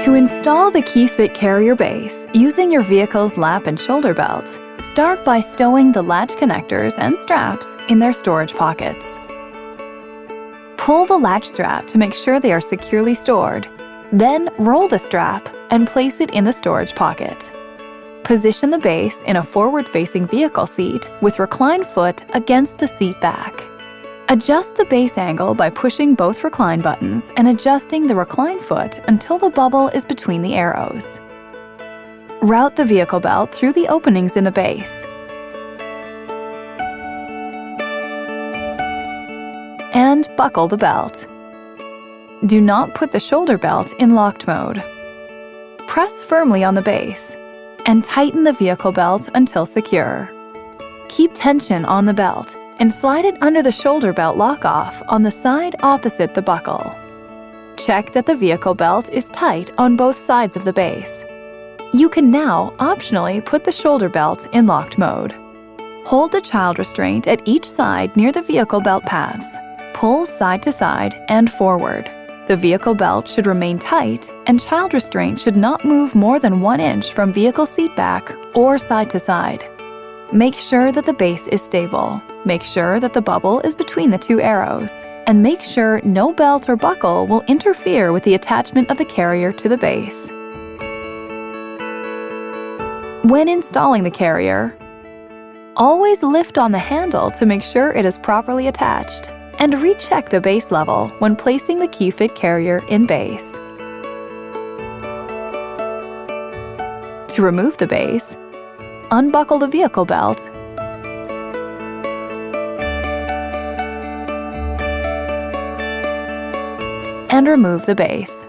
To install the KeyFit carrier base using your vehicle's lap and shoulder belt, start by stowing the latch connectors and straps in their storage pockets. Pull the latch strap to make sure they are securely stored. Then roll the strap and place it in the storage pocket. Position the base in a forward-facing vehicle seat with reclined foot against the seat back. Adjust the base angle by pushing both recline buttons and adjusting the recline foot until the bubble is between the arrows. Route the vehicle belt through the openings in the base. And buckle the belt. Do not put the shoulder belt in locked mode. Press firmly on the base and tighten the vehicle belt until secure. Keep tension on the belt and slide it under the shoulder belt lock-off on the side opposite the buckle. Check that the vehicle belt is tight on both sides of the base. You can now optionally put the shoulder belt in locked mode. Hold the child restraint at each side near the vehicle belt pads. Pull side to side and forward. The vehicle belt should remain tight and child restraint should not move more than 1 inch from vehicle seat back or side to side. Make sure that the base is stable. Make sure that the bubble is between the 2 arrows. And make sure no belt or buckle will interfere with the attachment of the carrier to the base. When installing the carrier, always lift on the handle to make sure it is properly attached, and recheck the base level when placing the KeyFit carrier in base. To remove the base, unbuckle the vehicle belt and remove the base.